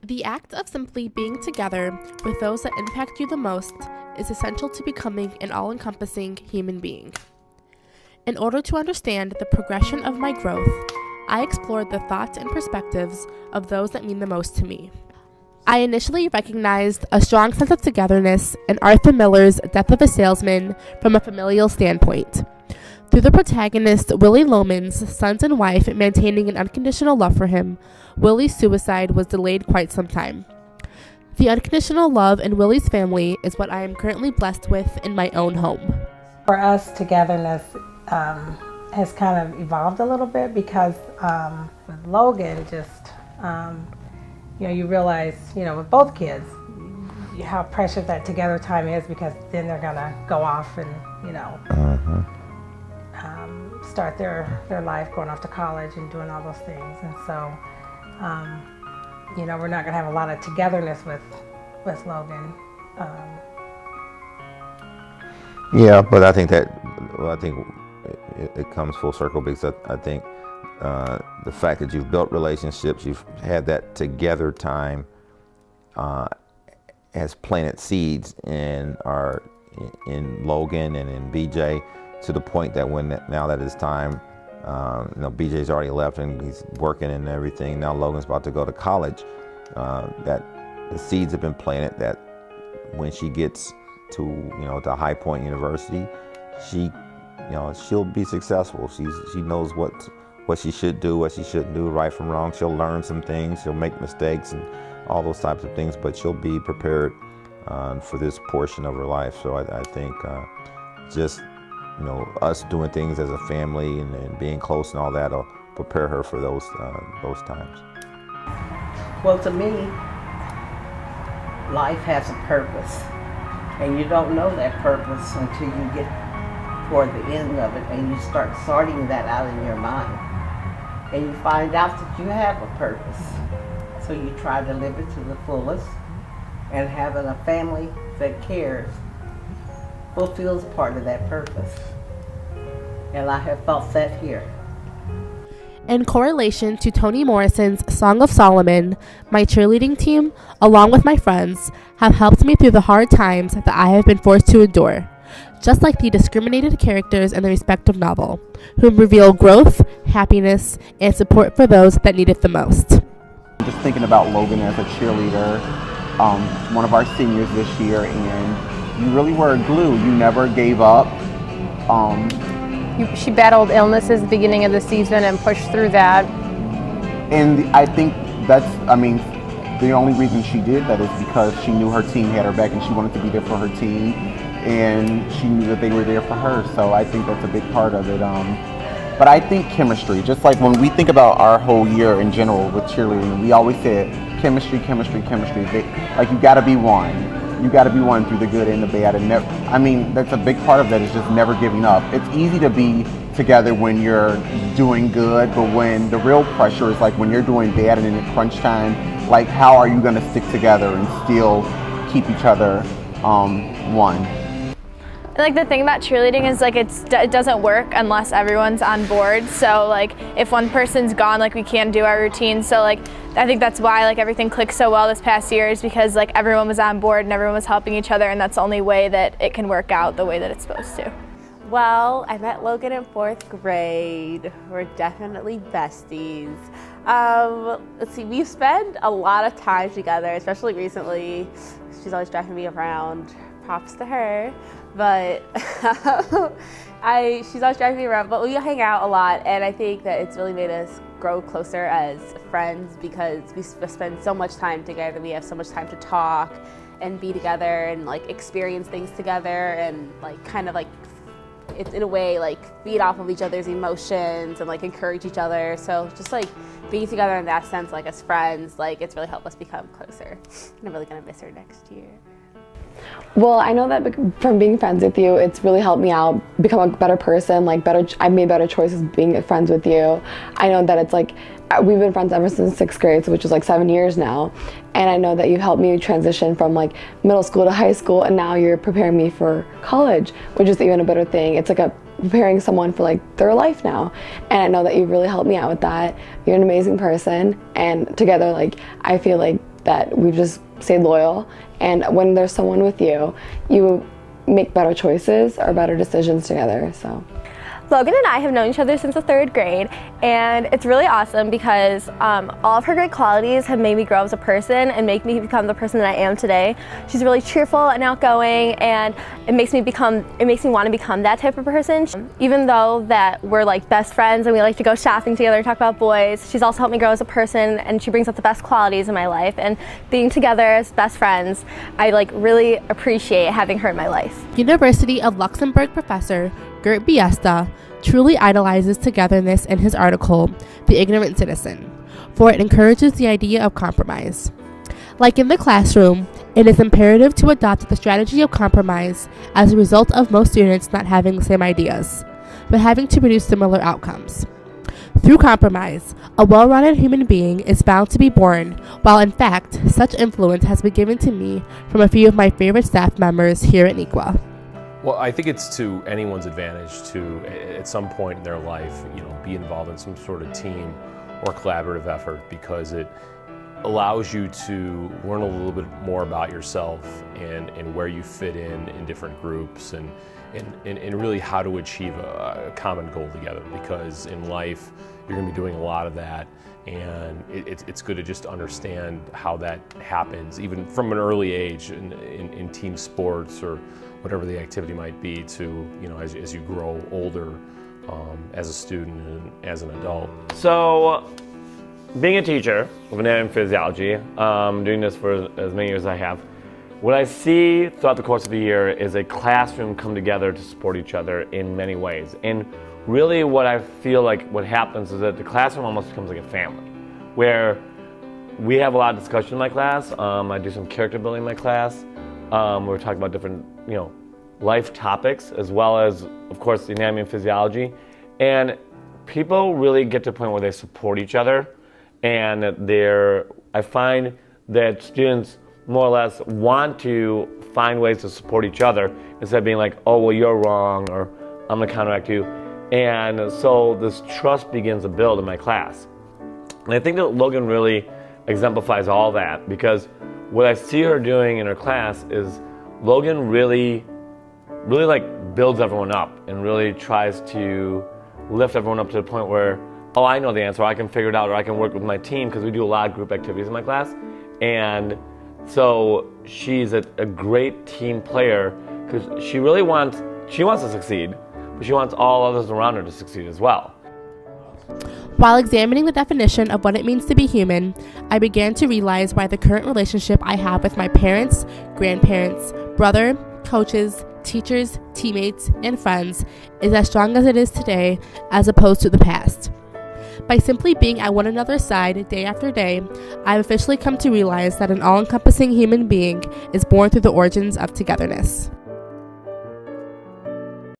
The act of simply being together with those that impact you the most is essential to becoming an all-encompassing human being. In order to understand the progression of my growth, I explored the thoughts and perspectives of those that mean the most to me. I initially recognized a strong sense of togetherness in Arthur Miller's Death of a Salesman from a familial standpoint. Through the protagonist Willie Loman's sons and wife maintaining an unconditional love for him, Willie's suicide was delayed quite some time. The unconditional love in Willie's family is what I am currently blessed with in my own home. For us, togetherness has kind of evolved a little bit because with Logan, you realize, with both kids, how precious that together time is, because then they're gonna go off and, start their life, going off to college and doing all those things. And so, we're not gonna have a lot of togetherness with Logan. Yeah, but I think it comes full circle, because I think the fact that you've built relationships, you've had that together time, has planted seeds in Logan and in BJ, to the point that now that it's time, BJ's already left and he's working and everything. Now Logan's about to go to college. That the seeds have been planted that when she gets to High Point University, she'll be successful. She knows what she should do, what she shouldn't do, right from wrong. She'll learn some things. She'll make mistakes and all those types of things, but she'll be prepared for this portion of her life. So I think us doing things as a family and being close and all that will prepare her for those times. Well, to me, life has a purpose, and you don't know that purpose until you get toward the end of it and you start sorting that out in your mind, and you find out that you have a purpose. So you try to live it to the fullest, and having a family that cares fulfills part of that purpose. And I have felt that here. In correlation to Toni Morrison's Song of Solomon, my cheerleading team, along with my friends, have helped me through the hard times that I have been forced to endure, just like the discriminated characters in the respective novel, who reveal growth, happiness, and support for those that need it the most. Just thinking about Logan as a cheerleader, one of our seniors this year, and you really were a glue. You never gave up. She battled illnesses at the beginning of the season and pushed through that. And I think the only reason she did that is because she knew her team had her back and she wanted to be there for her team, and she knew that they were there for her. So I think that's a big part of it. But I think chemistry, just like when we think about our whole year in general with cheerleading, we always said chemistry. You gotta be one. You got to be one through the good and the bad, and that's a big part of that, is just never giving up. It's easy to be together when you're doing good, but when the real pressure is like when you're doing bad and in the crunch time, like how are you going to stick together and still keep each other one? Like the thing about cheerleading is it doesn't work unless everyone's on board. So if one person's gone, we can't do our routine. So I think that's why everything clicked so well this past year, is because everyone was on board and everyone was helping each other, and that's the only way that it can work out the way that it's supposed to. Well, I met Logan in 4th grade. We're definitely besties. Let's see, we've spent a lot of time together, especially recently. She's always driving me around. Props to her. But she's always driving me around, but we hang out a lot, and I think that it's really made us grow closer as friends because we spend so much time together. We have so much time to talk and be together and experience things together, and it's in a way feed off of each other's emotions and encourage each other. So just being together in that sense, as friends, it's really helped us become closer. And I'm really gonna miss her next year. Well, I know that from being friends with you, it's really helped me out become a better person. I've made better choices being friends with you. I know that it's we've been friends ever since 6th grade, which is 7 years now. And I know that you've helped me transition from middle school to high school, and now you're preparing me for college, which is even a better thing. It's preparing someone for their life now. And I know that you've really helped me out with that. You're an amazing person, and together I feel that we've just stayed loyal. And when there's someone with you, you make better choices or better decisions together. So. Logan and I have known each other since the 3rd grade, and it's really awesome because all of her great qualities have made me grow as a person and make me become the person that I am today. She's really cheerful and outgoing, and it makes me want to become that type of person. Even though that we're like best friends and we like to go shopping together and talk about boys, she's also helped me grow as a person, and she brings up the best qualities in my life. And being together as best friends, I like really appreciate having her in my life. University of Luxembourg professor Gert Biesta truly idolizes togetherness in his article, The Ignorant Citizen, for it encourages the idea of compromise. Like in the classroom, it is imperative to adopt the strategy of compromise as a result of most students not having the same ideas, but having to produce similar outcomes. Through compromise, a well-rounded human being is bound to be born, while in fact, such influence has been given to me from a few of my favorite staff members here at NEQA. Well, I think it's to anyone's advantage to, at some point in their life, be involved in some sort of team or collaborative effort, because it allows you to learn a little bit more about yourself and where you fit in different groups and really how to achieve a common goal together. Because in life, you're going to be doing a lot of that, and it's good to just understand how that happens, even from an early age in team sports or whatever the activity might be, to as you grow older as a student and as an adult. So, being a teacher of anatomy and physiology, doing this for as many years as I have, what I see throughout the course of the year is a classroom come together to support each other in many ways. And really what I feel like what happens is that the classroom almost becomes like a family, where we have a lot of discussion in my class. I do some character building in my class. We're talking about different, life topics, as well as, of course, the anatomy and physiology. And people really get to a point where they support each other, and I find that students more or less want to find ways to support each other instead of being like, oh, well, you're wrong, or I'm gonna counteract you. And so this trust begins to build in my class. And I think that Logan really exemplifies all that, because what I see her doing in her class is Logan really like builds everyone up and really tries to lift everyone up to the point where, oh, I know the answer, I can figure it out, or I can work with my team, because we do a lot of group activities in my class. And so she's a great team player, because she wants to succeed, but she wants all others around her to succeed as well. While examining the definition of what it means to be human, I began to realize why the current relationship I have with my parents, grandparents, brother, coaches, teachers, teammates, and friends is as strong as it is today as opposed to the past. By simply being at one another's side day after day, I've officially come to realize that an all-encompassing human being is born through the origins of togetherness.